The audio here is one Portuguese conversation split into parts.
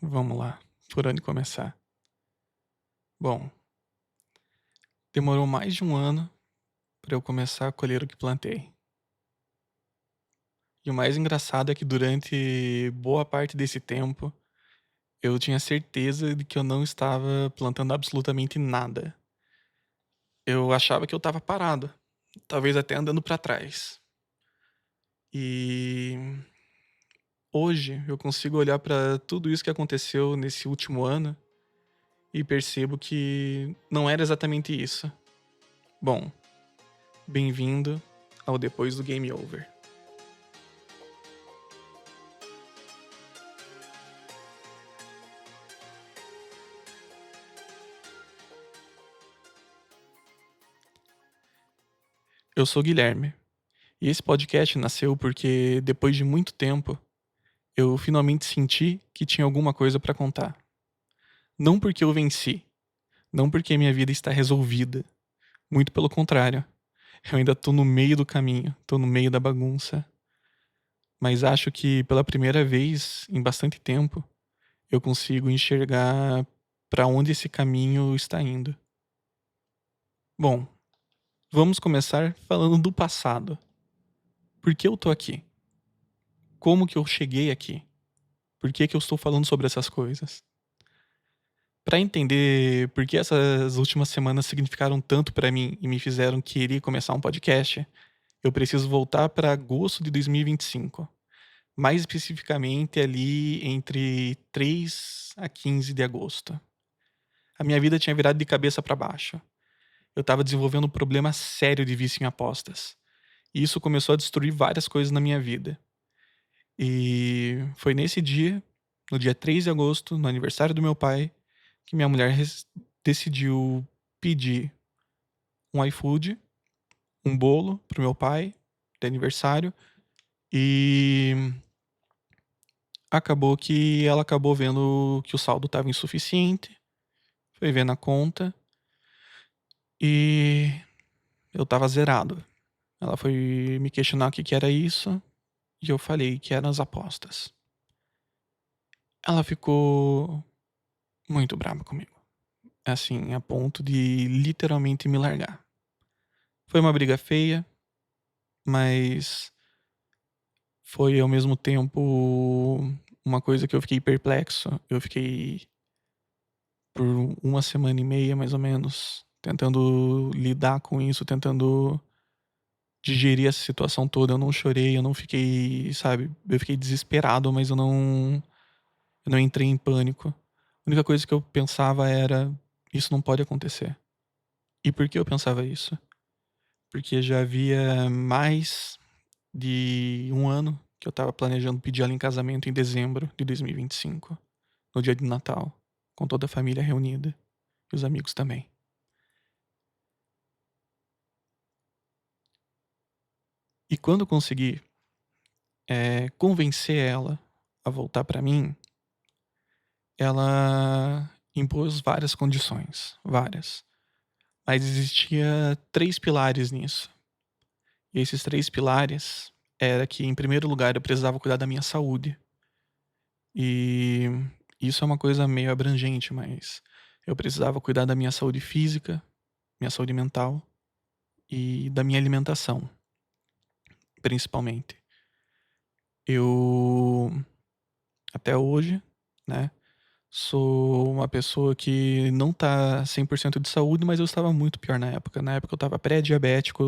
Vamos lá, por onde começar? Bom, demorou mais de um ano para eu começar a colher o que plantei. E o mais engraçado é que durante boa parte desse tempo, eu tinha certeza de que eu não estava plantando absolutamente nada. Eu achava que eu estava parado, talvez até andando para trás. E hoje eu consigo olhar para tudo isso que aconteceu nesse último ano e percebo que não era exatamente isso. Bom, bem-vindo ao Depois do Game Over. Eu sou o Guilherme, e esse podcast nasceu porque, depois de muito tempo, eu finalmente senti que tinha alguma coisa pra contar. Não porque eu venci, não porque minha vida está resolvida, muito pelo contrário. Eu ainda tô no meio do caminho, tô no meio da bagunça. Mas acho que pela primeira vez em bastante tempo, eu consigo enxergar pra onde esse caminho está indo. Bom, vamos começar falando do passado. Por que eu tô aqui? Como que eu cheguei aqui? Por que que eu estou falando sobre essas coisas? Pra entender por que essas últimas semanas significaram tanto pra mim e me fizeram querer começar um podcast, eu preciso voltar pra agosto de 2025. Mais especificamente ali entre 3 a 15 de agosto. A minha vida tinha virado de cabeça pra baixo. Eu estava desenvolvendo um problema sério de vício em apostas. E isso começou a destruir várias coisas na minha vida. E foi nesse dia, no dia 3 de agosto, no aniversário do meu pai, que minha mulher decidiu pedir um iFood, um bolo pro meu pai de aniversário e acabou que ela acabou vendo que o saldo estava insuficiente, foi ver na conta e eu tava zerado. Ela foi me questionar o que que era isso e eu falei que eram as apostas. Ela ficou muito brava comigo, assim, a ponto de literalmente me largar. Foi uma briga feia, mas foi ao mesmo tempo uma coisa que eu fiquei perplexo. Eu fiquei por uma semana e meia, mais ou menos, tentando lidar com isso, tentando digerir essa situação toda. Eu não chorei, eu não fiquei, sabe, eu fiquei desesperado, mas eu não entrei em pânico. A única coisa que eu pensava era, isso não pode acontecer. E por que eu pensava isso? Porque já havia mais de um ano que eu tava planejando pedir ela em casamento em dezembro de 2025, no dia de Natal, com toda a família reunida e os amigos também. E quando eu consegui convencer ela a voltar pra mim, ela impôs várias condições, várias. Mas existia 3 pilares nisso. E esses 3 pilares era que, em primeiro lugar, eu precisava cuidar da minha saúde. E isso é uma coisa meio abrangente, mas eu precisava cuidar da minha saúde física, minha saúde mental e da minha alimentação, principalmente. Eu, até hoje, né, sou uma pessoa que não tá 100% de saúde, mas eu estava muito pior na época. Na época eu estava pré-diabético,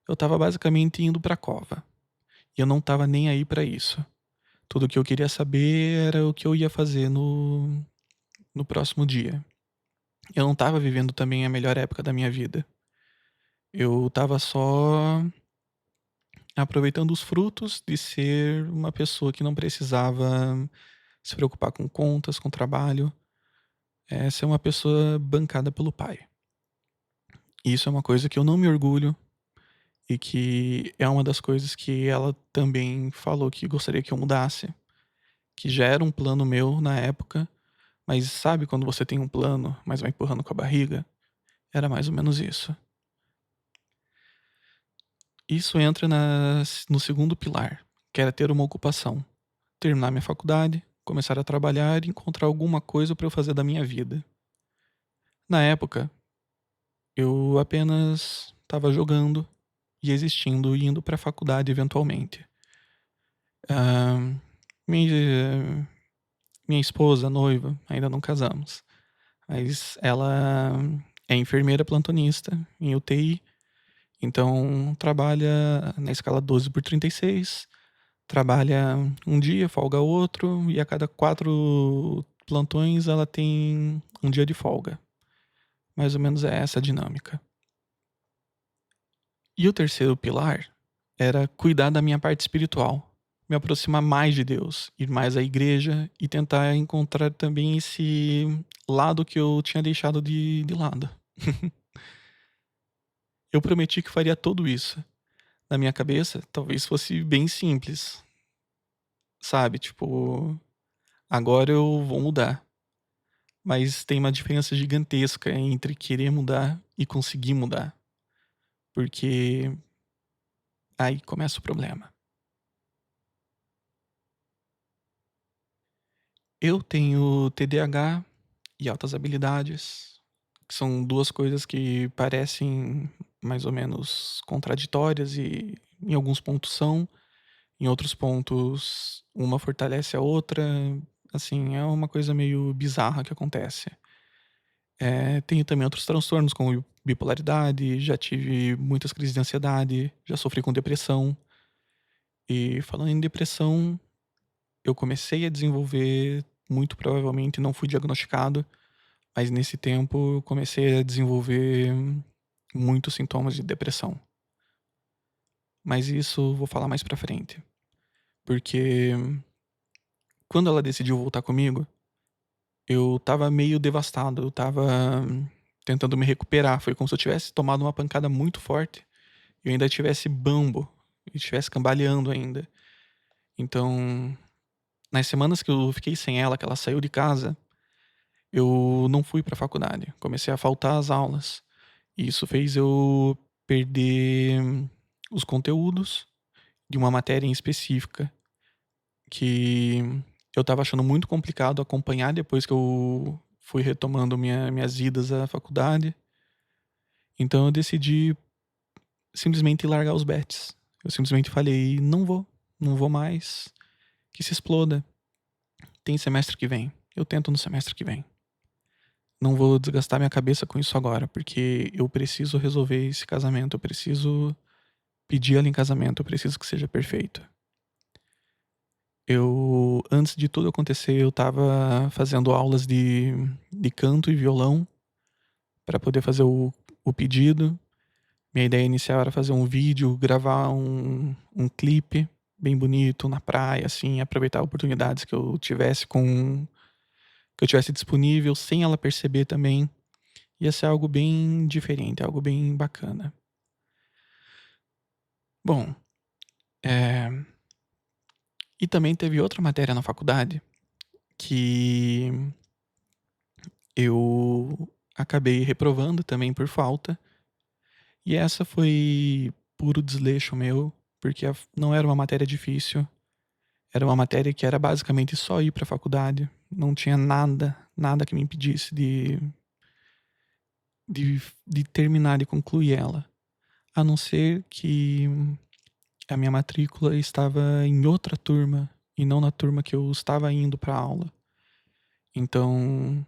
eu tava basicamente indo pra cova. E eu não tava nem aí pra isso. Tudo que eu queria saber era o que eu ia fazer no próximo dia. Eu não tava vivendo também a melhor época da minha vida. Eu tava só aproveitando os frutos de ser uma pessoa que não precisava se preocupar com contas, com trabalho. Ser uma pessoa bancada pelo pai. E isso é uma coisa que eu não me orgulho e que é uma das coisas que ela também falou que gostaria que eu mudasse. Que já era um plano meu na época, mas sabe quando você tem um plano, mas vai empurrando com a barriga? Era mais ou menos isso. Isso entra no segundo pilar, que era ter uma ocupação. terminar minha faculdade, começar a trabalhar e encontrar alguma coisa para eu fazer da minha vida. Na época, eu apenas estava jogando e existindo e indo para a faculdade eventualmente. Ah, minha, minha esposa, noiva, ainda não casamos, mas ela é enfermeira plantonista em UTI, então trabalha na escala 12 por 36. Trabalha um dia, folga outro, e a cada 4 plantões ela tem um dia de folga. Mais ou menos é essa a dinâmica. E o terceiro pilar era cuidar da minha parte espiritual, me aproximar mais de Deus, ir mais à igreja e tentar encontrar também esse lado que eu tinha deixado de lado. Eu prometi que faria tudo isso. Na minha cabeça, talvez fosse bem simples, sabe? Tipo, agora eu vou mudar. Mas tem uma diferença gigantesca entre querer mudar e conseguir mudar. Porque aí começa o problema. Eu tenho TDAH e altas habilidades, que são duas coisas que parecem mais ou menos contraditórias e em alguns pontos são, em outros pontos uma fortalece a outra. Assim, é uma coisa meio bizarra que acontece. Tenho também outros transtornos, como bipolaridade, já tive muitas crises de ansiedade, já sofri com depressão. E falando em depressão, eu comecei a desenvolver, muito provavelmente não fui diagnosticado, mas nesse tempo eu comecei a desenvolver muitos sintomas de depressão. Mas isso eu vou falar mais pra frente. Porque quando ela decidiu voltar comigo, eu tava meio devastado, eu tava tentando me recuperar. Foi como se eu tivesse tomado uma pancada muito forte e eu ainda tivesse bambo e estivesse cambaleando ainda. Então, nas semanas que eu fiquei sem ela, que ela saiu de casa, eu não fui pra faculdade. Comecei a faltar às aulas. E isso fez eu perder os conteúdos de uma matéria em específica que eu tava achando muito complicado acompanhar depois que eu fui retomando minhas idas à faculdade. Então eu decidi simplesmente largar os bets. Eu simplesmente falei, não vou mais, que se exploda. Tem semestre que vem. Eu tento no semestre que vem. Não vou desgastar minha cabeça com isso agora, porque eu preciso resolver esse casamento, eu preciso pedir ela em casamento, eu preciso que seja perfeito. Antes de tudo acontecer, eu tava fazendo aulas de canto e violão para poder fazer o pedido. Minha ideia inicial era fazer um vídeo, gravar um clipe bem bonito na praia, assim, aproveitar oportunidades que eu tivesse que eu tivesse disponível sem ela perceber também. Ia ser algo bem diferente, algo bem bacana. Bom, e também teve outra matéria na faculdade que eu acabei reprovando também por falta. E essa foi puro desleixo meu, porque não era uma matéria difícil. Era uma matéria que era basicamente só ir pra faculdade. Não tinha nada que me impedisse de terminar e concluir ela. A não ser que a minha matrícula estava em outra turma e não na turma que eu estava indo pra aula. Então,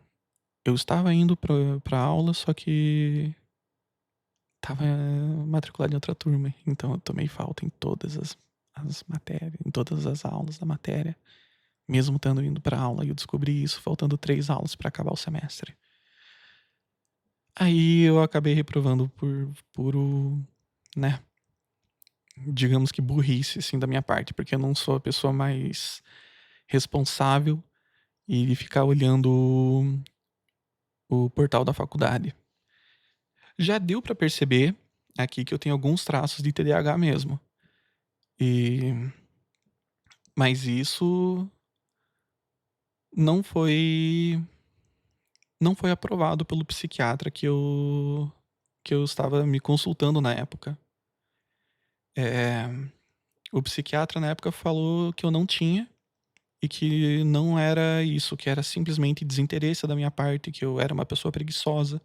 eu estava indo pra aula, só que tava matriculado em outra turma. Então eu tomei falta em todas as matérias, em todas as aulas da matéria. Mesmo estando indo pra aula. E eu descobri isso faltando 3 aulas pra acabar o semestre. Aí eu acabei reprovando por puro, né? Digamos que burrice, assim, da minha parte. Porque eu não sou a pessoa mais responsável e de ficar olhando o portal da faculdade. Já deu pra perceber aqui que eu tenho alguns traços de TDAH mesmo. Mas isso não foi não foi aprovado pelo psiquiatra que eu estava me consultando na época. O psiquiatra na época falou que eu não tinha, e que não era isso, que era simplesmente desinteresse da minha parte, que eu era uma pessoa preguiçosa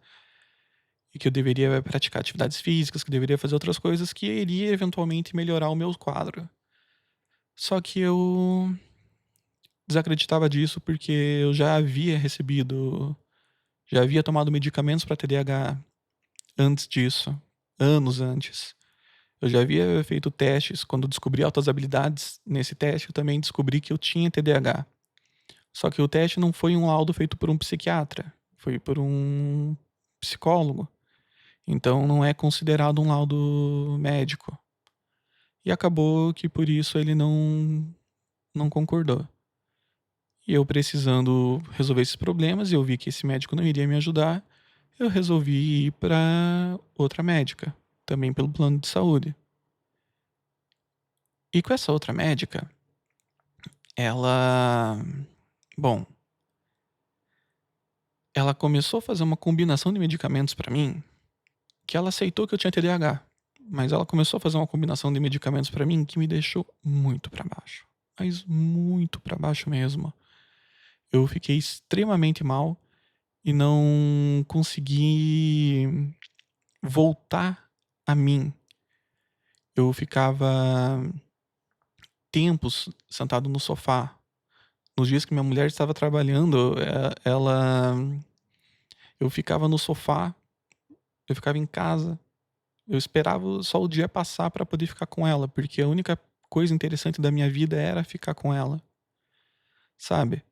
e que eu deveria praticar atividades físicas, que deveria fazer outras coisas que iria eventualmente melhorar o meu quadro. Só que eu desacreditava disso porque eu já havia tomado medicamentos para TDAH antes disso, anos antes. Eu já havia feito testes, quando descobri altas habilidades nesse teste, eu também descobri que eu tinha TDAH. Só que o teste não foi um laudo feito por um psiquiatra, foi por um psicólogo. Então não é considerado um laudo médico. E acabou que por isso ele não concordou. E eu precisando resolver esses problemas, e eu vi que esse médico não iria me ajudar, eu resolvi ir para outra médica, também pelo plano de saúde. E com essa outra médica, ela, bom, ela começou a fazer uma combinação de medicamentos para mim, que ela aceitou que eu tinha TDAH, mas ela começou a fazer uma combinação de medicamentos para mim que me deixou muito para baixo, mas muito para baixo mesmo. Eu fiquei extremamente mal e não consegui voltar a mim. Eu ficava tempos sentado no sofá. Nos dias que minha mulher estava trabalhando, eu ficava no sofá, eu ficava em casa, eu esperava só o dia passar para poder ficar com ela, porque a única coisa interessante da minha vida era ficar com ela, sabe?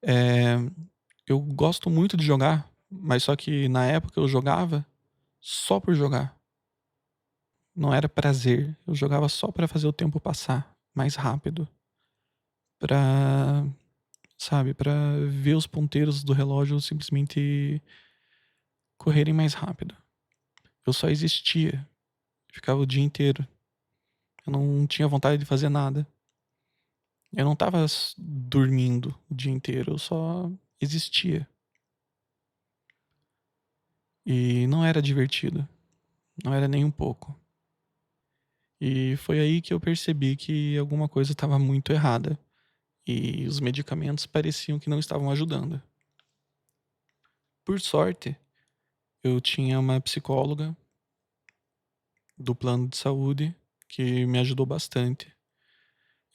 É, eu gosto muito de jogar, mas só que na época eu jogava só por jogar. Não era prazer, eu jogava só para fazer o tempo passar mais rápido, pra, sabe, para ver os ponteiros do relógio simplesmente correrem mais rápido. Eu só existia, ficava o dia inteiro. Eu não tinha vontade de fazer nada. Eu não tava dormindo o dia inteiro, eu só existia. E não era divertido, não era nem um pouco. E foi aí que eu percebi que alguma coisa estava muito errada. E os medicamentos pareciam que não estavam ajudando. Por sorte, eu tinha uma psicóloga do plano de saúde que me ajudou bastante.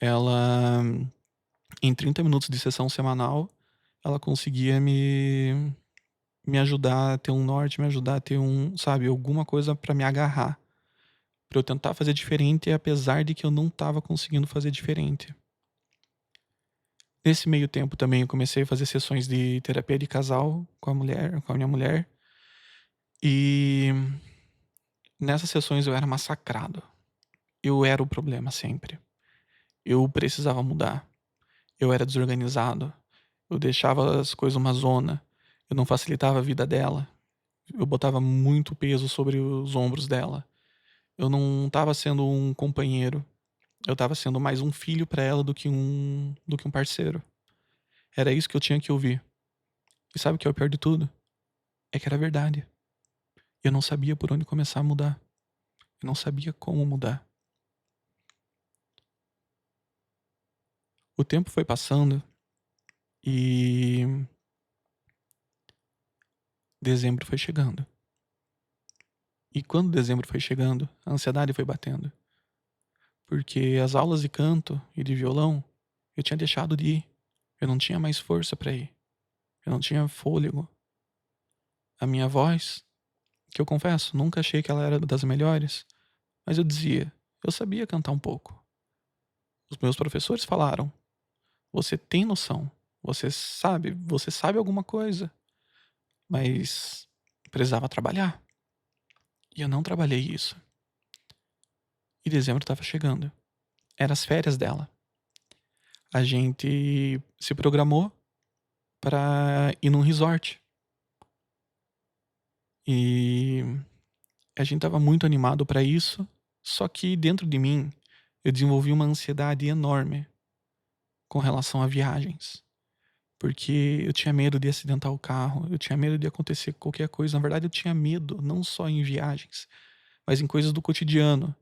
Ela, em 30 minutos de sessão semanal, ela conseguia me ajudar a ter um norte, me ajudar a ter sabe, alguma coisa para me agarrar. Pra eu tentar fazer diferente, apesar de que eu não tava conseguindo fazer diferente. Nesse meio tempo também eu comecei a fazer sessões de terapia de casal com a minha mulher. E nessas sessões eu era massacrado. Eu era o problema sempre. Eu precisava mudar. Eu era desorganizado. Eu deixava as coisas uma zona. Eu não facilitava a vida dela. Eu botava muito peso sobre os ombros dela. Eu não estava sendo um companheiro. Eu estava sendo mais um filho para ela do que um parceiro. Era isso que eu tinha que ouvir. E sabe o que é o pior de tudo? É que era verdade. Eu não sabia por onde começar a mudar. Eu não sabia como mudar. O tempo foi passando e dezembro foi chegando. E quando dezembro foi chegando, a ansiedade foi batendo. Porque as aulas de canto e de violão eu tinha deixado de ir. Eu não tinha mais força para ir. Eu não tinha fôlego. A minha voz, que eu confesso, nunca achei que ela era das melhores, mas eu dizia, eu sabia cantar um pouco. Os meus professores falaram: "Você tem noção, você sabe alguma coisa", mas precisava trabalhar. E eu não trabalhei isso. E dezembro estava chegando. Eram as férias dela. A gente se programou para ir num resort. E a gente estava muito animado para isso, só que dentro de mim eu desenvolvi uma ansiedade enorme com relação a viagens. Porque eu tinha medo de acidentar o carro, eu tinha medo de acontecer qualquer coisa. Na verdade, eu tinha medo, não só em viagens, mas em coisas do cotidiano.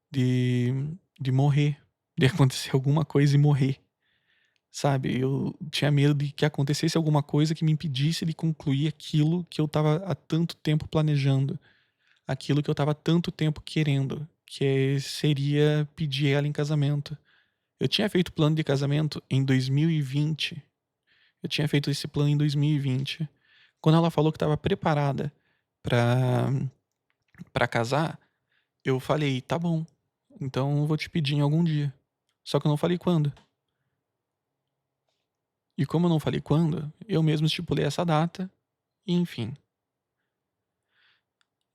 De morrer, de acontecer alguma coisa e morrer. sabe? Eu tinha medo de que acontecesse alguma coisa que me impedisse de concluir aquilo que eu estava há tanto tempo planejando, aquilo que eu estava há tanto tempo querendo, seria pedir ela em casamento. Eu tinha feito plano de casamento em 2020. Eu tinha feito esse plano em 2020. Quando ela falou que estava preparada pra, pra casar, eu falei, tá bom, então eu vou te pedir em algum dia. Só que eu não falei quando. E como eu não falei quando, eu mesmo estipulei essa data, e enfim.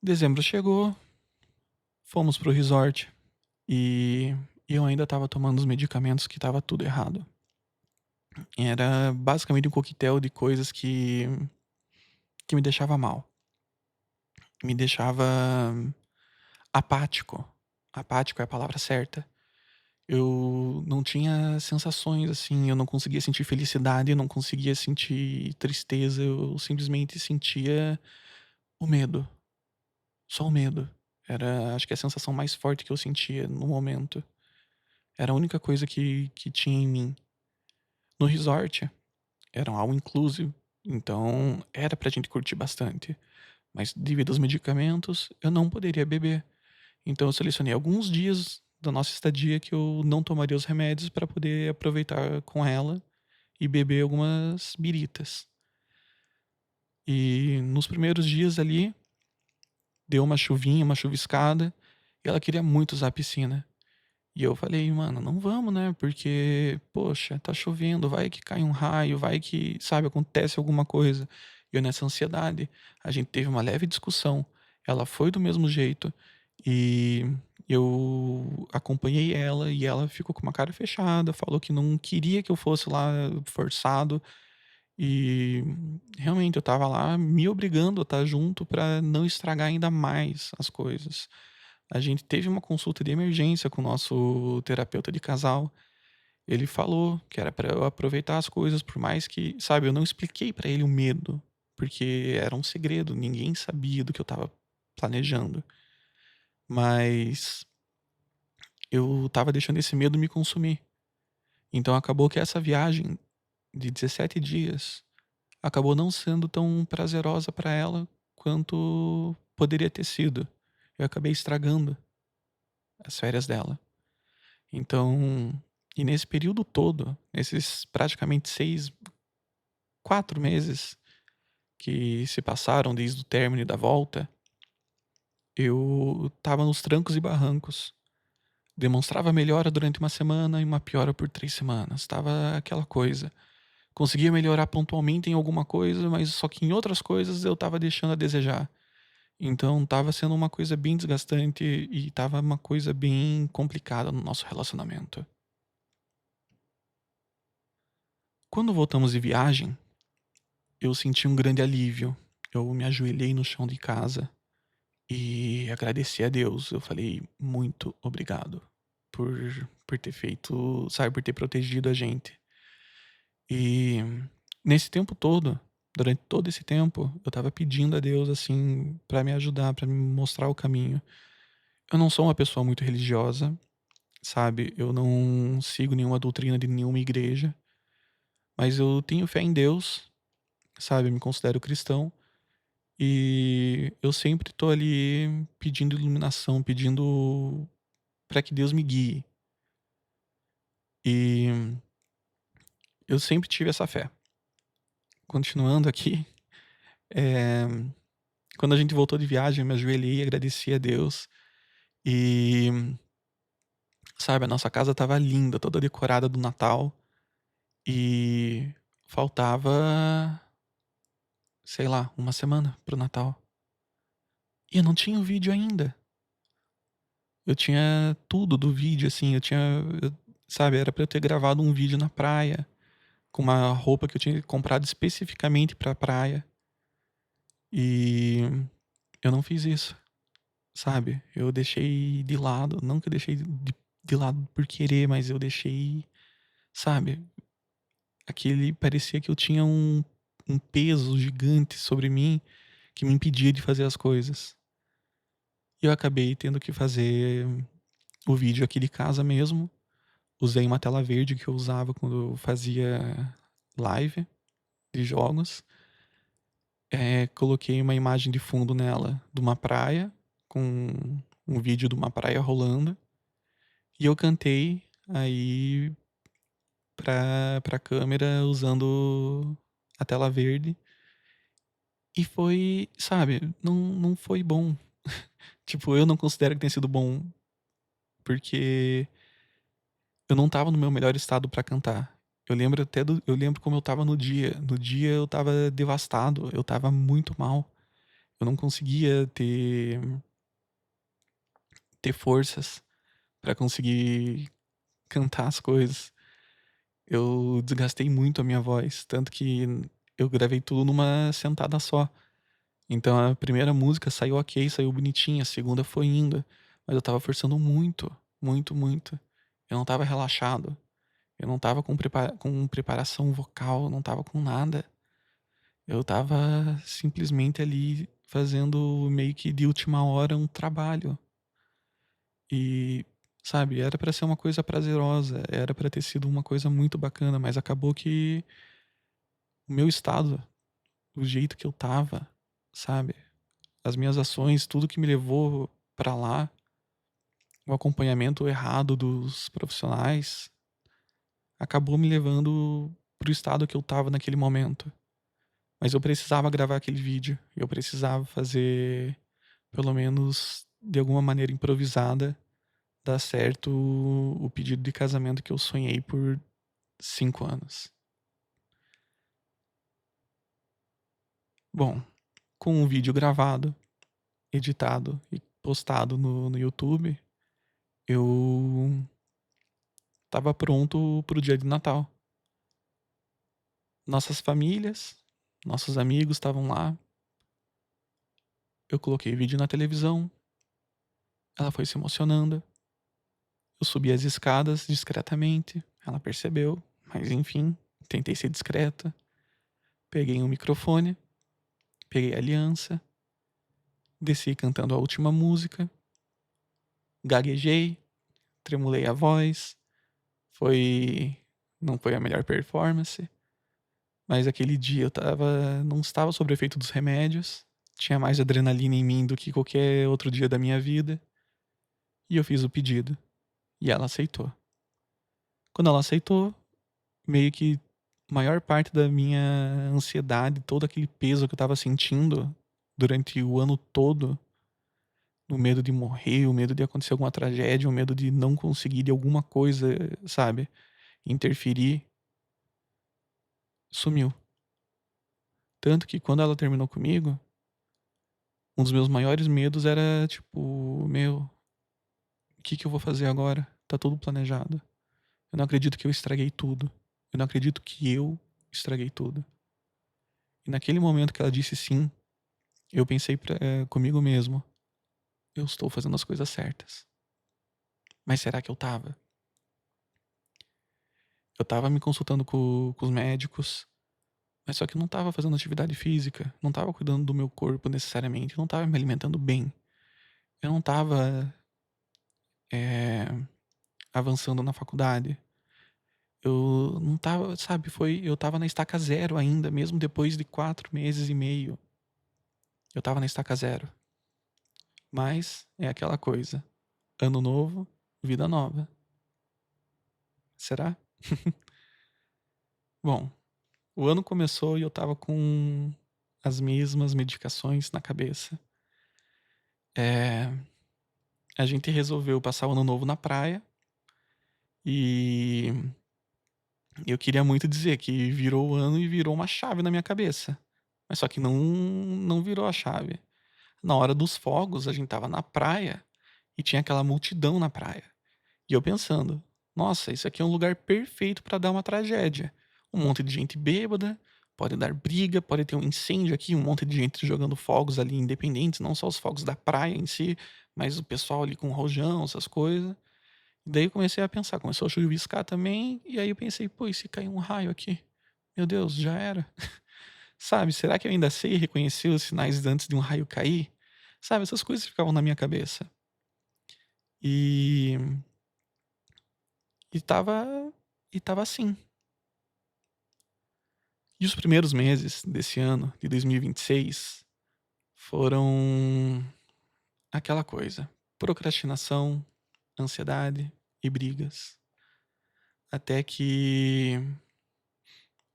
Dezembro chegou, fomos pro resort e eu ainda tava tomando os medicamentos que tava tudo errado. Era basicamente um coquetel de coisas que me deixava mal. Me deixava apático. Apático é a palavra certa. Eu não tinha sensações assim, eu não conseguia sentir felicidade, eu não conseguia sentir tristeza, eu simplesmente sentia o medo. Só o medo. Era, acho que a sensação mais forte que eu sentia no momento. Era a única coisa que tinha em mim. No resort, era um all inclusive, então era pra gente curtir bastante. Mas devido aos medicamentos, eu não poderia beber. Então eu selecionei alguns dias da nossa estadia que eu não tomaria os remédios para poder aproveitar com ela e beber algumas biritas. E nos primeiros dias ali, deu uma chuvinha, uma chuviscada, e ela queria muito usar a piscina. E eu falei, mano, não vamos, né? Porque, poxa, tá chovendo, vai que cai um raio, vai que, sabe, acontece alguma coisa. E eu nessa ansiedade, a gente teve uma leve discussão. Ela foi do mesmo jeito e eu acompanhei ela e ela ficou com uma cara fechada, falou que não queria que eu fosse lá forçado e realmente eu tava lá me obrigando a estar junto pra não estragar ainda mais as coisas. A gente teve uma consulta de emergência com o nosso terapeuta de casal. Ele falou que era pra eu aproveitar as coisas, por mais que, sabe, eu não expliquei pra ele o medo, porque era um segredo, ninguém sabia do que eu tava planejando. Mas eu tava deixando esse medo me consumir. Então acabou que essa viagem de 17 dias acabou não sendo tão prazerosa pra ela quanto poderia ter sido. Eu acabei estragando as férias dela. Então, e nesse período todo, esses praticamente 4 meses que se passaram desde o término da volta, eu tava nos trancos e barrancos. Demonstrava melhora durante uma semana e uma piora por 3 semanas. Tava aquela coisa. Conseguia melhorar pontualmente em alguma coisa, mas só que em outras coisas eu tava deixando a desejar. Então tava sendo uma coisa bem desgastante e tava uma coisa bem complicada no nosso relacionamento. Quando voltamos de viagem, eu senti um grande alívio. Eu me ajoelhei no chão de casa e agradeci a Deus. Eu falei muito obrigado por, por ter feito, sabe, por ter protegido a gente. E nesse tempo todo, durante todo esse tempo, eu tava pedindo a Deus assim pra me ajudar, pra me mostrar o caminho. Eu não sou uma pessoa muito religiosa, sabe? Eu não sigo nenhuma doutrina de nenhuma igreja, mas eu tenho fé em Deus, sabe? Eu me considero cristão. E eu sempre tô ali pedindo iluminação, pedindo pra que Deus me guie. E eu sempre tive essa fé. Continuando aqui, eh, quando a gente voltou de viagem, eu me ajoelhei e agradeci a Deus. E, sabe, a nossa casa tava linda, toda decorada do Natal. E faltava, sei lá, uma semana pro Natal. E eu não tinha o vídeo ainda. Eu tinha tudo do vídeo, assim, sabe, era pra eu ter gravado um vídeo na praia, com uma roupa que eu tinha comprado especificamente pra praia. E eu não fiz isso, sabe? Eu deixei de lado, não que eu deixei de lado por querer, mas eu deixei, sabe? Aquele parecia que eu tinha um peso gigante sobre mim que me impedia de fazer as coisas. E eu acabei tendo que fazer o vídeo aqui de casa mesmo, usei uma tela verde que eu usava quando eu fazia live de jogos. Coloquei uma imagem de fundo nela de uma praia, com um vídeo de uma praia rolando. E eu cantei aí pra câmera usando a tela verde. E foi, sabe, não foi bom. Tipo, eu não considero que tenha sido bom, porque eu não tava no meu melhor estado pra cantar. Eu lembro como eu tava no dia. No dia eu tava devastado, eu tava muito mal. Eu não conseguia ter forças pra conseguir cantar as coisas. Eu desgastei muito a minha voz, tanto que eu gravei tudo numa sentada só. Então a primeira música saiu ok, saiu bonitinha, a segunda foi indo, mas eu tava forçando muito, muito, muito. Eu não tava relaxado, eu não tava com preparação vocal, eu não tava com nada. Eu tava simplesmente ali fazendo meio que de última hora um trabalho. E, sabe, era pra ser uma coisa prazerosa, era pra ter sido uma coisa muito bacana, mas acabou que o meu estado, o jeito que eu tava, sabe, as minhas ações, tudo que me levou pra lá, o acompanhamento errado dos profissionais, acabou me levando pro estado que eu tava naquele momento. Mas eu precisava gravar aquele vídeo, eu precisava fazer, pelo menos de alguma maneira improvisada, dar certo o pedido de casamento que eu sonhei por 5 anos. Bom, com o vídeo gravado, editado e postado no YouTube, eu tava pronto pro dia de Natal. Nossas famílias, nossos amigos estavam lá. Eu coloquei vídeo na televisão. Ela foi se emocionando. Eu subi as escadas discretamente. Ela percebeu, mas enfim, tentei ser discreta. Peguei um microfone, peguei a aliança, desci cantando a última música, gaguejei, tremulei a voz. Foi. Não foi a melhor performance, mas aquele dia não estava sob o efeito dos remédios. Tinha mais adrenalina em mim do que qualquer outro dia da minha vida. E eu fiz o pedido. E ela aceitou. Quando ela aceitou, meio que a maior parte da minha ansiedade, todo aquele peso que eu tava sentindo durante o ano todo, o medo de morrer, o medo de acontecer alguma tragédia, o medo de não conseguir de alguma coisa, sabe, interferir, sumiu. Tanto que quando ela terminou comigo, um dos meus maiores medos era tipo, meu, o que que eu vou fazer agora? Tá tudo planejado. Eu não acredito que eu estraguei tudo. Eu não acredito que eu estraguei tudo. E naquele momento que ela disse sim, eu pensei comigo mesmo, eu estou fazendo as coisas certas. Mas será que eu tava? Eu tava me consultando com os médicos, mas só que eu não tava fazendo atividade física, não tava cuidando do meu corpo necessariamente, eu não tava me alimentando bem. Eu não tava é, avançando na faculdade. Eu não tava, sabe, eu tava na estaca zero ainda, mesmo depois de 4 meses e meio. Eu tava na estaca zero. Mas é aquela coisa. Ano novo, vida nova. Será? Bom, o ano começou e eu tava com as mesmas medicações na cabeça. É, a gente resolveu passar o ano novo na praia e eu queria muito dizer que virou o ano e virou uma chave na minha cabeça. Mas só que não virou a chave. Na hora dos fogos, a gente tava na praia e tinha aquela multidão na praia. E eu pensando, nossa, isso aqui é um lugar perfeito pra dar uma tragédia. Um monte de gente bêbada, pode dar briga, pode ter um incêndio aqui, um monte de gente jogando fogos ali independentes, não só os fogos da praia em si, mas o pessoal ali com rojão, essas coisas. E daí eu comecei a pensar, começou a chuviscar também, e aí eu pensei, pô, e se cair um raio aqui? Meu Deus, já era. Sabe, será que eu ainda sei reconhecer os sinais antes de um raio cair? Sabe, essas coisas ficavam na minha cabeça. E E tava assim. E os primeiros meses desse ano, de 2026, foram aquela coisa: procrastinação, ansiedade e brigas. Até que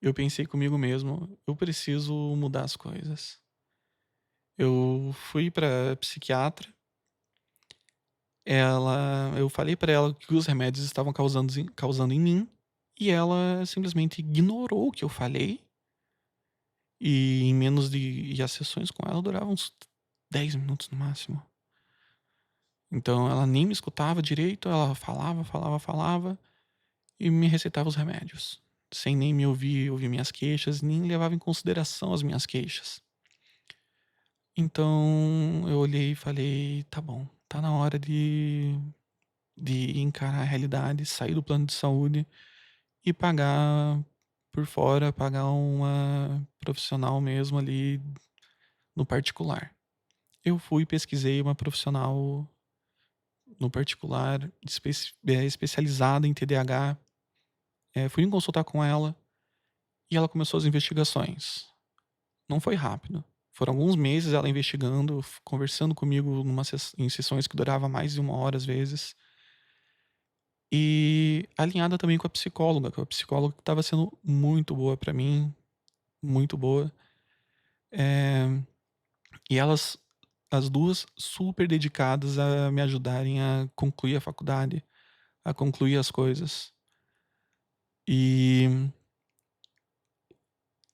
eu pensei comigo mesmo, eu preciso mudar as coisas. Eu fui pra psiquiatra, eu falei pra ela o que os remédios estavam causando em mim, e ela simplesmente ignorou o que eu falei. E as sessões com ela duravam uns 10 minutos no máximo. Então ela nem me escutava direito, ela falava e me receitava os remédios. Sem nem me ouvir minhas queixas, nem levava em consideração as minhas queixas. Então eu olhei e falei, tá bom, tá na hora de encarar a realidade, sair do plano de saúde e pagar por fora, pagar uma profissional mesmo ali no particular. Eu fui e pesquisei uma profissional no particular, especializada em TDAH. Fui consultar com ela e ela começou as investigações. Não foi rápido. Foram alguns meses ela investigando, conversando comigo em sessões que durava mais de 1 hora às vezes. E alinhada também com a psicóloga, que estava sendo muito boa pra mim, muito boa. É, e as duas, super dedicadas a me ajudarem a concluir a faculdade, a concluir as coisas. E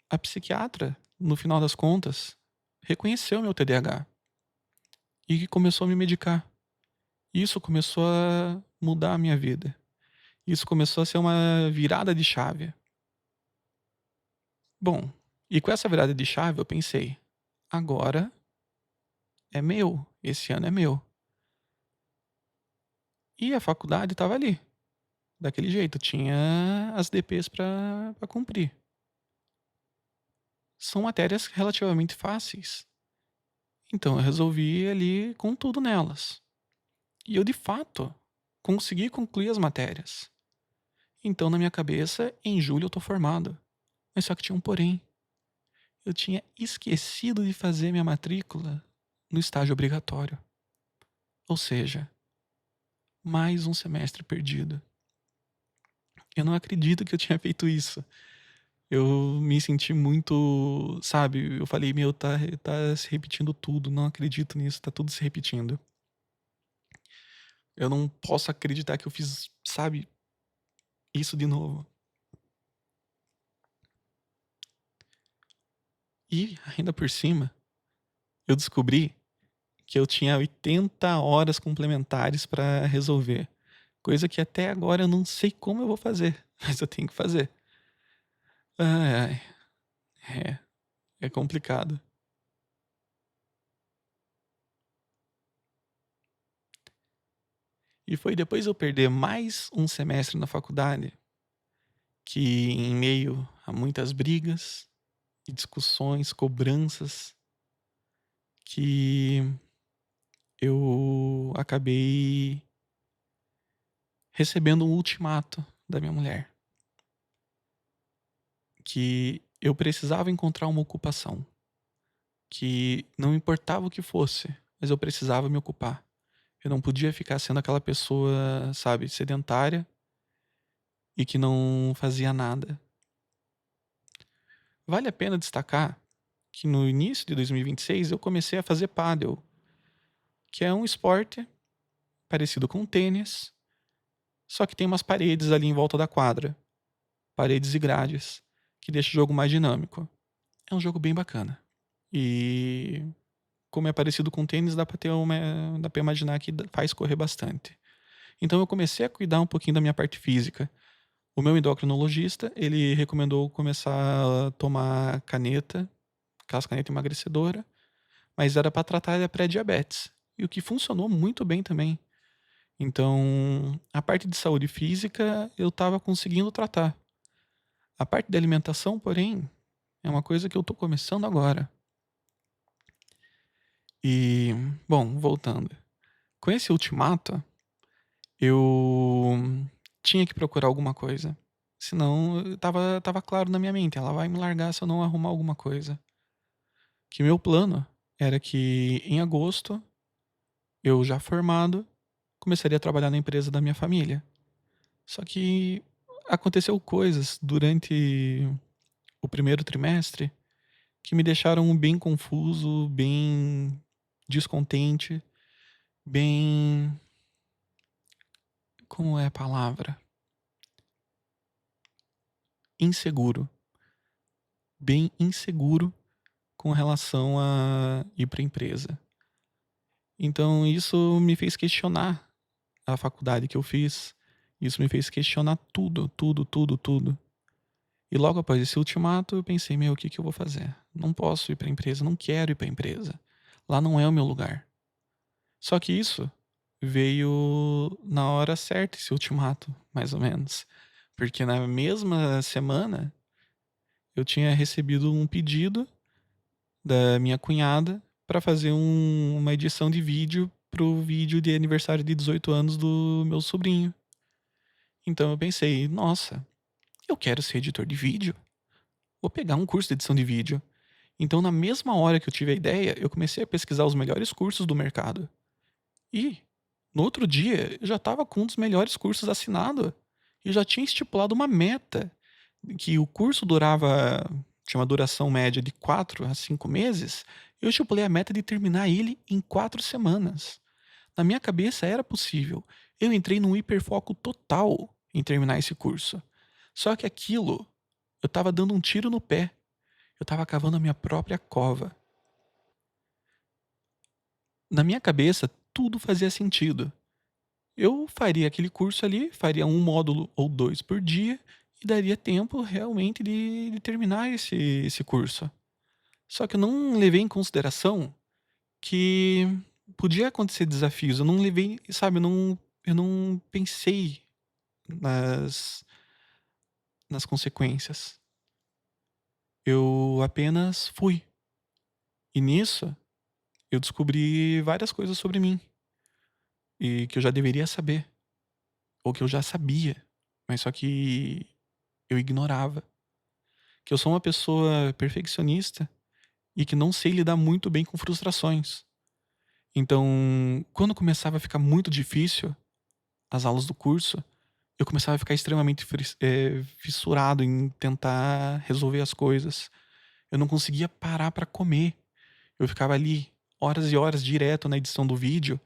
a psiquiatra, no final das contas, reconheceu meu TDAH e começou a me medicar. Isso começou a mudar a minha vida. Isso começou a ser uma virada de chave. Bom, e com essa virada de chave eu pensei, agora é meu, esse ano é meu. E a faculdade estava ali, daquele jeito, tinha as DPs para cumprir. São matérias relativamente fáceis. Então eu resolvi ir ali com tudo nelas. E eu, de fato, consegui concluir as matérias. Então, na minha cabeça, em julho eu tô formado. Mas só que tinha um porém. Eu tinha esquecido de fazer minha matrícula no estágio obrigatório. Ou seja, mais um semestre perdido. Eu não acredito que eu tinha feito isso. Eu me senti muito, sabe? Eu falei, meu, tá se repetindo tudo. Não acredito nisso, tá tudo se repetindo. Eu não posso acreditar que eu fiz, sabe, isso de novo. E, ainda por cima, eu descobri que eu tinha 80 horas complementares pra resolver. Coisa que até agora eu não sei como eu vou fazer, mas eu tenho que fazer. Ai, ai. É complicado. E foi depois de eu perder mais um semestre na faculdade que, em meio a muitas brigas e discussões, cobranças, que eu acabei recebendo um ultimato da minha mulher. Que eu precisava encontrar uma ocupação. Que não importava o que fosse, mas eu precisava me ocupar. Eu não podia ficar sendo aquela pessoa, sabe, sedentária e que não fazia nada. Vale a pena destacar que no início de 2026 eu comecei a fazer pádel, que é um esporte parecido com tênis, só que tem umas paredes ali em volta da quadra, paredes e grades, que deixa o jogo mais dinâmico. É um jogo bem bacana. E como é parecido com tênis, dá pra imaginar que faz correr bastante. Então eu comecei a cuidar um pouquinho da minha parte física. O meu endocrinologista, ele recomendou começar a tomar caneta, aquelas canetas emagrecedora, mas era para tratar a pré-diabetes. E o que funcionou muito bem também. Então, a parte de saúde física eu estava conseguindo tratar. A parte da alimentação, porém, é uma coisa que eu tô começando agora. E, bom, voltando. Com esse ultimato, eu tinha que procurar alguma coisa. Senão, tava claro na minha mente, ela vai me largar se eu não arrumar alguma coisa. Que meu plano era que em agosto, eu já formado, começaria a trabalhar na empresa da minha família. Só que aconteceu coisas durante o primeiro trimestre que me deixaram bem confuso, bem descontente, bem. Como é a palavra? Inseguro. Bem inseguro com relação a ir para a empresa. Então isso me fez questionar a faculdade que eu fiz. Isso me fez questionar tudo, tudo, tudo, tudo. E logo após esse ultimato, eu pensei, meu, o que eu vou fazer? Não posso ir para a empresa, não quero ir para a empresa. Lá não é o meu lugar. Só que isso veio na hora certa, esse ultimato, mais ou menos. Porque na mesma semana eu tinha recebido um pedido da minha cunhada para fazer uma edição de vídeo pro vídeo de aniversário de 18 anos do meu sobrinho. Então eu pensei, nossa, eu quero ser editor de vídeo. Vou pegar um curso de edição de vídeo. Então, na mesma hora que eu tive a ideia, eu comecei a pesquisar os melhores cursos do mercado. E, no outro dia, eu já estava com um dos melhores cursos assinado. E já tinha estipulado uma meta, que o curso tinha uma duração média de 4 a 5 meses. Eu estipulei a meta de terminar ele em 4 semanas. Na minha cabeça era possível. Eu entrei num hiperfoco total em terminar esse curso. Só que aquilo, eu estava dando um tiro no pé. Eu estava cavando a minha própria cova. Na minha cabeça, tudo fazia sentido. Eu faria aquele curso ali, faria um módulo ou dois por dia e daria tempo realmente de terminar esse curso. Só que eu não levei em consideração que podia acontecer desafios. Eu não levei, sabe, eu não pensei nas, nas consequências. Eu apenas fui. E nisso, eu descobri várias coisas sobre mim. E que eu já deveria saber. Ou que eu já sabia. Mas só que eu ignorava. Que eu sou uma pessoa perfeccionista e que não sei lidar muito bem com frustrações. Então, quando começava a ficar muito difícil as aulas do curso, eu começava a ficar extremamente fissurado em tentar resolver as coisas. Eu não conseguia parar para comer. Eu ficava ali horas e horas direto na edição do vídeo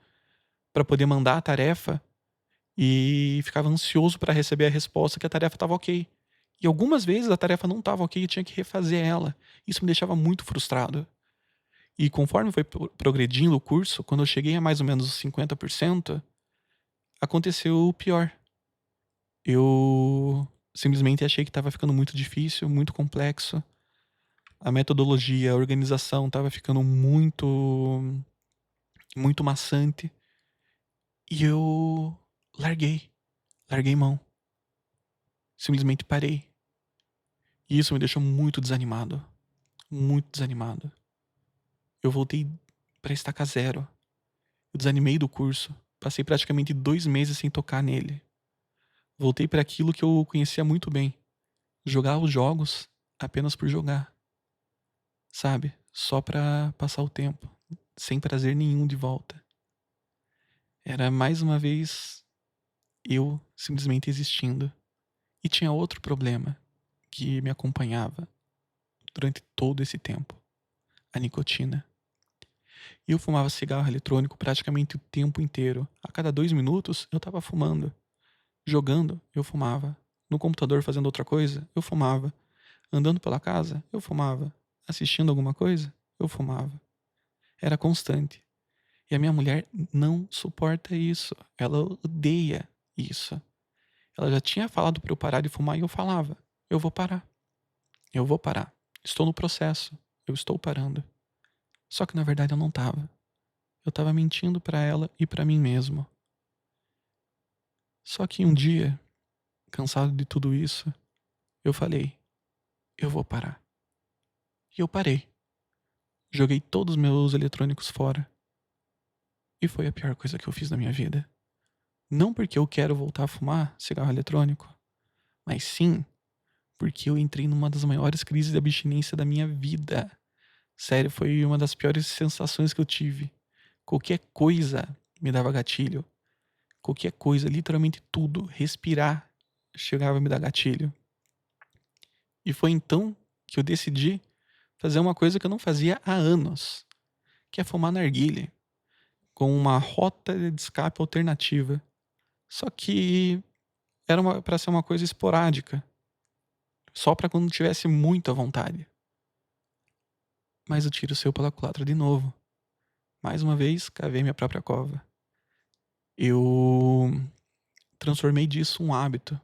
para poder mandar a tarefa e ficava ansioso para receber a resposta que a tarefa estava ok. E algumas vezes a tarefa não estava ok e eu tinha que refazer ela. Isso me deixava muito frustrado. E conforme foi progredindo o curso, quando eu cheguei a mais ou menos os 50%, aconteceu o pior. Eu simplesmente achei que estava ficando muito difícil, muito complexo. A metodologia, a organização estava ficando muito maçante. E eu larguei mão. Simplesmente parei. E isso me deixou muito desanimado. Muito desanimado. Eu voltei pra estaca zero. Eu desanimei do curso. Passei praticamente 2 meses sem tocar nele. Voltei para aquilo que eu conhecia muito bem. Jogar os jogos apenas por jogar. Sabe? Só pra passar o tempo. Sem prazer nenhum de volta. Era mais uma vez eu simplesmente existindo. E tinha outro problema que me acompanhava durante todo esse tempo. A nicotina. Eu fumava cigarro eletrônico praticamente o tempo inteiro. A cada 2 minutos eu tava fumando. Jogando, eu fumava. No computador fazendo outra coisa, eu fumava. Andando pela casa, eu fumava. Assistindo alguma coisa, eu fumava. Era constante. E a minha mulher não suporta isso. Ela odeia isso. Ela já tinha falado pra eu parar de fumar e eu falava: eu vou parar. Eu vou parar. Estou no processo. Eu estou parando. Só que na verdade eu não tava. Eu tava mentindo pra ela e pra mim mesmo. Só que um dia, cansado de tudo isso, eu falei: eu vou parar. E eu parei. Joguei todos os meus eletrônicos fora. E foi a pior coisa que eu fiz na minha vida. Não porque eu quero voltar a fumar cigarro eletrônico, mas sim porque eu entrei numa das maiores crises de abstinência da minha vida. Sério, foi uma das piores sensações que eu tive. Qualquer coisa me dava gatilho. Qualquer coisa, literalmente tudo, respirar, chegava a me dar gatilho. E foi então que eu decidi fazer uma coisa que eu não fazia há anos, que é fumar narguilé, com uma rota de escape alternativa. Só que era para ser uma coisa esporádica, só para quando tivesse muita vontade. Mas o tiro saiu pela culatra de novo. Mais uma vez, cavei minha própria cova. Eu transformei disso um hábito.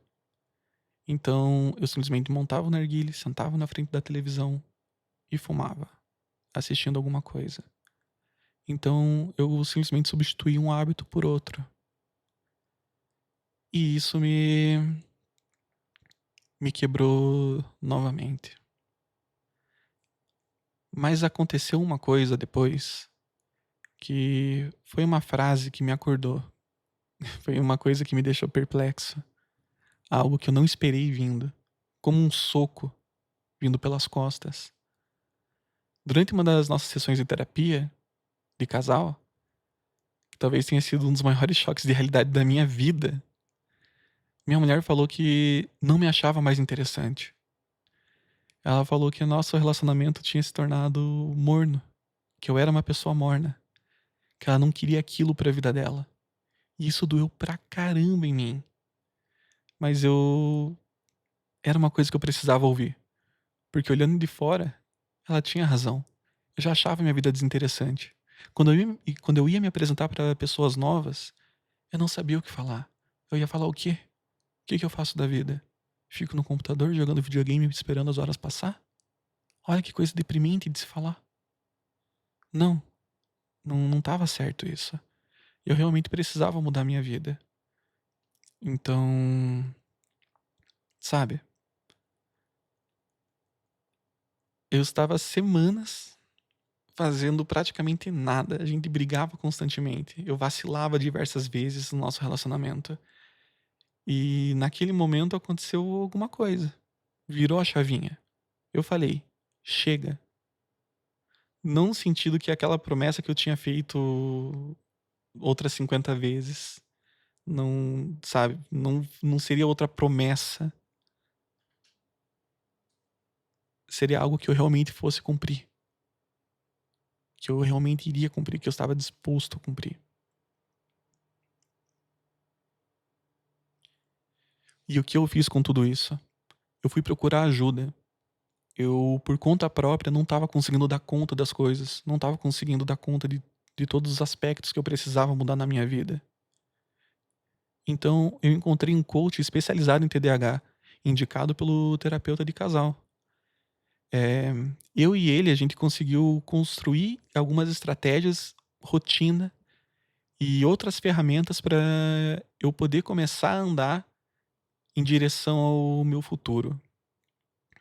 Então, eu simplesmente montava o narguilé, sentava na frente da televisão e fumava, assistindo alguma coisa. Então, eu simplesmente substituí um hábito por outro. E isso me quebrou novamente. Mas aconteceu uma coisa depois que foi uma frase que me acordou. Foi uma coisa que me deixou perplexo. Algo que eu não esperei vindo. Como um soco vindo pelas costas. Durante uma das nossas sessões de terapia, de casal, que talvez tenha sido um dos maiores choques de realidade da minha vida, minha mulher falou que não me achava mais interessante. Ela falou que nosso relacionamento tinha se tornado morno, que eu era uma pessoa morna, que ela não queria aquilo pra vida dela. E isso doeu pra caramba em mim. Mas era uma coisa que eu precisava ouvir. Porque olhando de fora, ela tinha razão. Eu já achava minha vida desinteressante. Quando eu ia me apresentar para pessoas novas, eu não sabia o que falar. Eu ia falar o quê? O que eu faço da vida? Fico no computador jogando videogame esperando as horas passar? Olha que coisa deprimente de se falar. Não, não tava certo isso. Eu realmente precisava mudar minha vida. Então, sabe? Eu estava semanas fazendo praticamente nada. A gente brigava constantemente. Eu vacilava diversas vezes no nosso relacionamento. E naquele momento aconteceu alguma coisa. Virou a chavinha. Eu falei, chega. Não no sentido que aquela promessa que eu tinha feito outras 50 vezes. Não, sabe? Não seria outra promessa. Seria algo que eu realmente fosse cumprir. Que eu realmente iria cumprir. Que eu estava disposto a cumprir. E o que eu fiz com tudo isso? Eu fui procurar ajuda. Eu, por conta própria, não estava conseguindo dar conta das coisas. Não estava conseguindo dar conta de todos os aspectos que eu precisava mudar na minha vida. Então, eu encontrei um coach especializado em TDAH, indicado pelo terapeuta de casal. Eu e ele, a gente conseguiu construir algumas estratégias, rotina e outras ferramentas para eu poder começar a andar em direção ao meu futuro.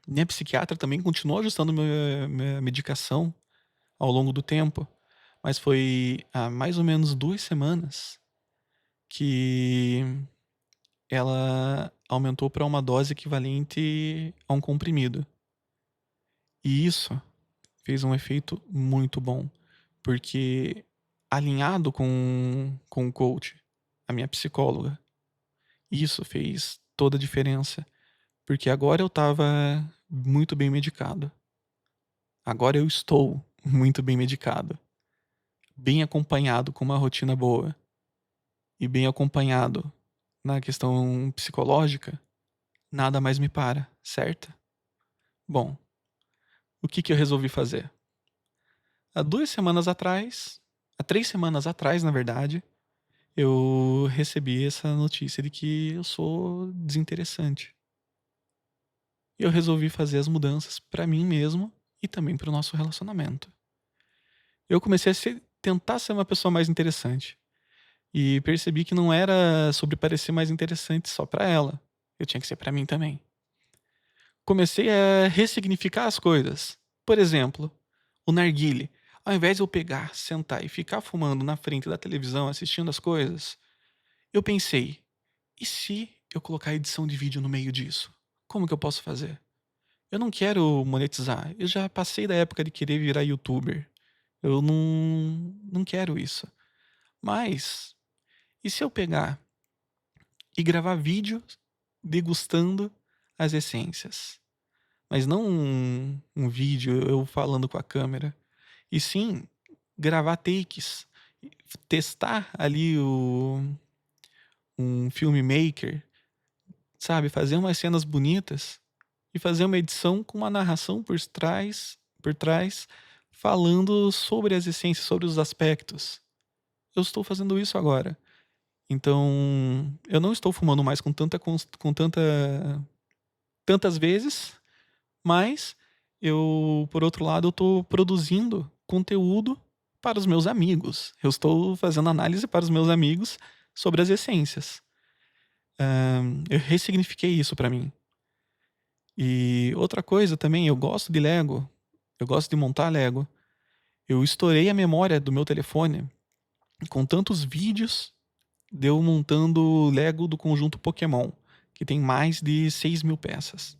Minha psiquiatra também continuou ajustando minha medicação ao longo do tempo, mas foi há mais ou menos 2 semanas que ela aumentou para uma dose equivalente a um comprimido. E isso fez um efeito muito bom, porque alinhado com o coach, a minha psicóloga, isso fez toda a diferença, porque agora eu estava muito bem medicado. Agora eu estou muito bem medicado, bem acompanhado com uma rotina boa e bem acompanhado na questão psicológica, nada mais me para, certo? Bom, o que eu resolvi fazer? Há 2 semanas atrás, há 3 semanas atrás, na verdade, eu recebi essa notícia de que eu sou desinteressante. E eu resolvi fazer as mudanças pra mim mesmo e também pro nosso relacionamento. Eu comecei a tentar ser uma pessoa mais interessante. E percebi que não era sobre parecer mais interessante só pra ela. Eu tinha que ser pra mim também. Comecei a ressignificar as coisas. Por exemplo, o narguilé. Ao invés de eu pegar, sentar e ficar fumando na frente da televisão assistindo as coisas, Eu pensei, e se eu colocar edição de vídeo no meio disso? Como que eu posso fazer? Eu não quero monetizar. Eu já passei da época de querer virar youtuber. Eu não quero isso. Mas, e se eu pegar e gravar vídeos degustando as essências? Mas não um vídeo eu falando com a câmera. E sim, gravar takes. Testar ali um filmmaker, sabe? Fazer umas cenas bonitas e fazer uma edição com uma narração por trás, falando sobre as essências, sobre os aspectos. Eu estou fazendo isso agora. Então, eu não estou fumando mais tantas vezes, mas eu, por outro lado, eu estou produzindo conteúdo para os meus amigos. Eu estou fazendo análise para os meus amigos sobre as essências. Eu ressignifiquei isso para mim. E outra coisa também, eu gosto de Lego. Eu gosto de montar Lego. Eu estourei a memória do meu telefone com tantos vídeos de eu montando Lego do conjunto Pokémon, que tem mais de 6.000 peças.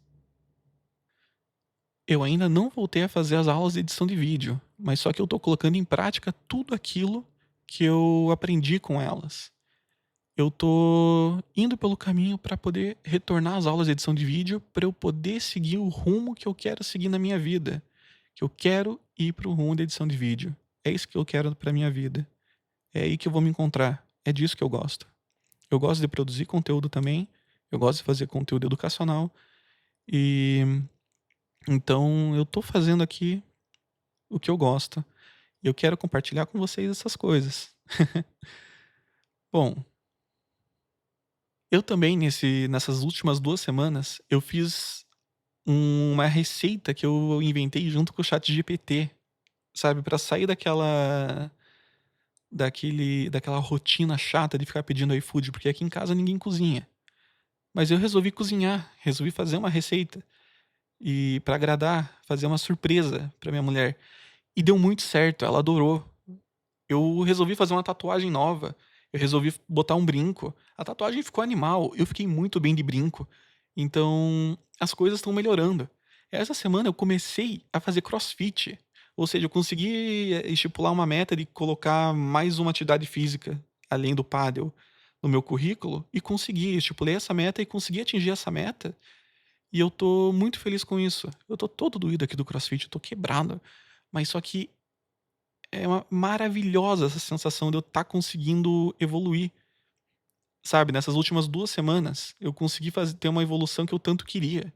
Eu ainda não voltei a fazer as aulas de edição de vídeo, mas só que eu tô colocando em prática tudo aquilo que eu aprendi com elas. Eu tô indo pelo caminho para poder retornar às aulas de edição de vídeo, para eu poder seguir o rumo que eu quero seguir na minha vida, que eu quero ir pro rumo da edição de vídeo. É isso que eu quero para minha vida. É aí que eu vou me encontrar. É disso que eu gosto. Eu gosto de produzir conteúdo também. Eu gosto de fazer conteúdo educacional. E então eu tô fazendo aqui o que eu gosto. E eu quero compartilhar com vocês essas coisas. Bom, eu também nessas últimas 2 semanas eu fiz uma receita que eu inventei junto com o chat GPT, sabe, para sair daquela rotina chata de ficar pedindo iFood, porque aqui em casa ninguém cozinha. Mas eu resolvi cozinhar, resolvi fazer uma receita e para agradar, fazer uma surpresa para minha mulher. E deu muito certo, ela adorou. Eu resolvi fazer uma tatuagem nova. Eu resolvi botar um brinco. A tatuagem ficou animal. Eu fiquei muito bem de brinco. Então, as coisas estão melhorando. Essa semana eu comecei a fazer CrossFit. Ou seja, eu consegui estipular uma meta de colocar mais uma atividade física, além do pádel, no meu currículo. E consegui. Estipulei essa meta e consegui atingir essa meta. E eu tô muito feliz com isso. Eu tô todo doído aqui do CrossFit. Eu tô quebrado. Mas só que é uma maravilhosa essa sensação de eu estar conseguindo evoluir, sabe? Nessas últimas 2 semanas, eu consegui ter uma evolução que eu tanto queria,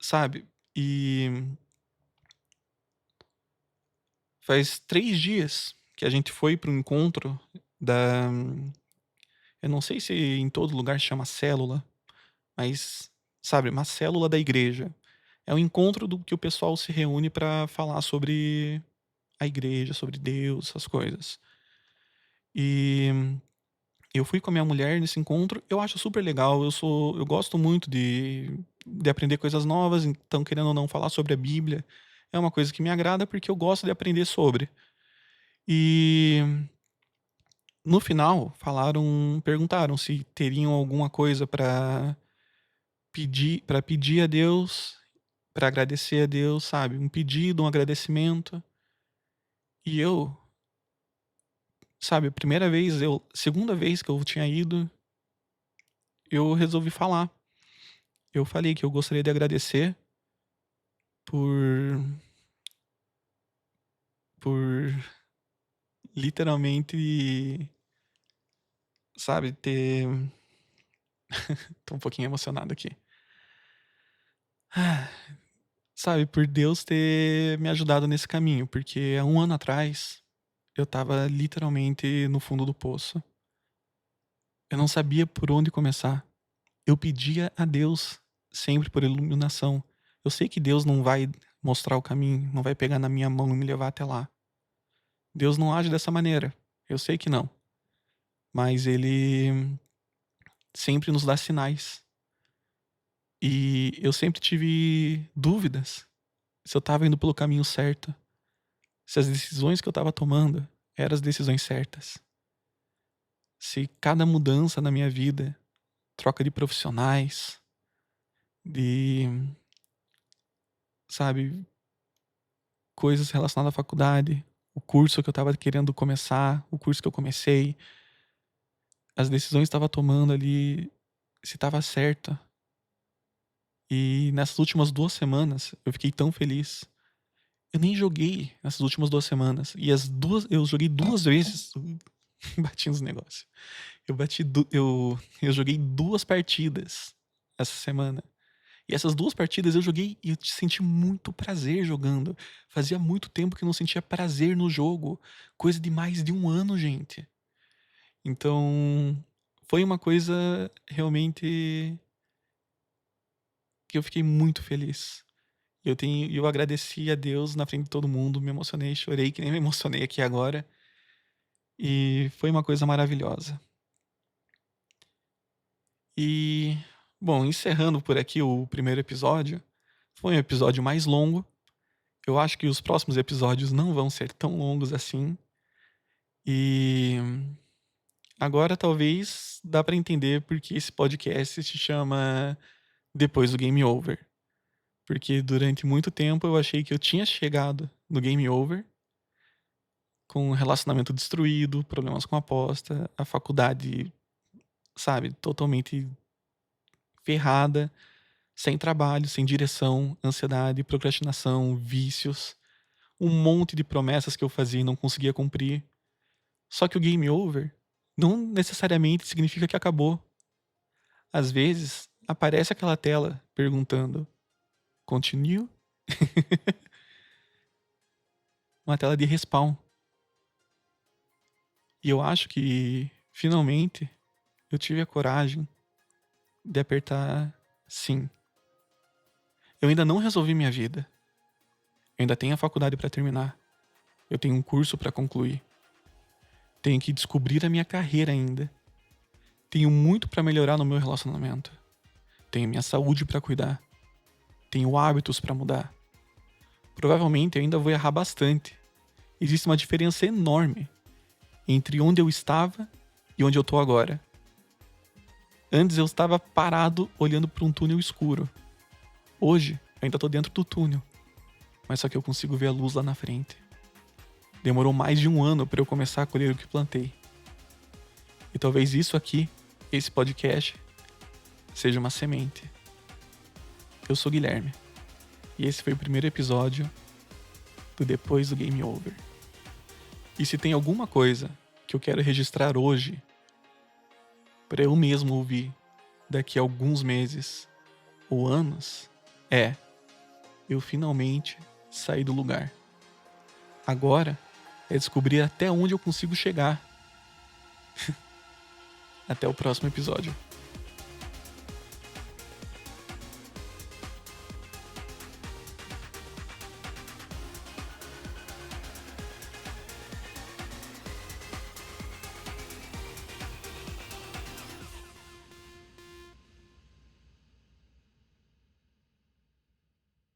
sabe? E faz 3 dias que a gente foi para um encontro da. Eu não sei se em todo lugar chama célula, mas, sabe, uma célula da igreja. É um encontro do que o pessoal se reúne para falar sobre a igreja, sobre Deus, essas coisas. E eu fui com a minha mulher nesse encontro, eu acho super legal, eu gosto muito de aprender coisas novas, então querendo ou não falar sobre a Bíblia, é uma coisa que me agrada porque eu gosto de aprender sobre. E no final perguntaram se teriam alguma coisa para pedir a Deus, para agradecer a Deus, sabe? Um pedido, um agradecimento. E eu, sabe, segunda vez que eu tinha ido, eu resolvi falar. Eu falei que eu gostaria de agradecer por por literalmente, sabe, tô um pouquinho emocionado aqui. Ah, sabe, por Deus ter me ajudado nesse caminho, porque há um ano atrás eu estava literalmente no fundo do poço. Eu não sabia por onde começar. Eu pedia a Deus sempre por iluminação. Eu sei que Deus não vai mostrar o caminho, não vai pegar na minha mão e me levar até lá. Deus não age dessa maneira. Eu sei que não. Mas ele sempre nos dá sinais. E eu sempre tive dúvidas se eu estava indo pelo caminho certo, se as decisões que eu estava tomando eram as decisões certas. se cada mudança na minha vida, troca de profissionais, de, sabe, coisas relacionadas à faculdade, o curso que eu tava querendo começar, o curso que eu comecei, as decisões que eu tava tomando ali, se tava certa. E nessas últimas 2 semanas, eu fiquei tão feliz. Eu nem joguei nessas últimas 2 semanas. E eu joguei 2 vezes. Bati nos negócios. Eu joguei 2 partidas essa semana. E essas 2 partidas eu joguei e eu senti muito prazer jogando. Fazia muito tempo que eu não sentia prazer no jogo. Coisa de mais de 1 ano, gente. Então, foi uma coisa realmente que eu fiquei muito feliz. Eu agradeci a Deus na frente de todo mundo, me emocionei, chorei, que nem me emocionei aqui agora. E foi uma coisa maravilhosa. E, bom, encerrando por aqui o primeiro episódio, foi um episódio mais longo. Eu acho que os próximos episódios não vão ser tão longos assim. E agora talvez dá pra entender porque esse podcast se chama Depois do Game Over. Porque durante muito tempo eu achei que eu tinha chegado no Game Over, com relacionamento destruído, problemas com aposta, a faculdade, sabe, totalmente ferrada, sem trabalho, sem direção, ansiedade, procrastinação, vícios, um monte de promessas que eu fazia e não conseguia cumprir. Só que o game over não necessariamente significa que acabou. Às vezes, aparece aquela tela perguntando: continue? Uma tela de respawn. E eu acho que, finalmente, eu tive a coragem de apertar sim. Eu ainda não resolvi minha vida. Eu ainda tenho a faculdade para terminar. Eu tenho um curso para concluir. Tenho que descobrir a minha carreira ainda. Tenho muito para melhorar no meu relacionamento. Tenho minha saúde para cuidar. Tenho hábitos para mudar. Provavelmente eu ainda vou errar bastante. Existe uma diferença enorme entre onde eu estava e onde eu tô agora. Antes eu estava parado olhando para um túnel escuro. Hoje eu ainda tô dentro do túnel, mas só que eu consigo ver a luz lá na frente. Demorou mais de 1 ano para eu começar a colher o que plantei. E talvez isso aqui, esse podcast, seja uma semente. Eu sou Guilherme, e esse foi o primeiro episódio do Depois do Game Over. E se tem alguma coisa que eu quero registrar hoje, para eu mesmo ouvir daqui a alguns meses ou anos, eu finalmente saí do lugar. Agora é descobrir até onde eu consigo chegar. Até o próximo episódio.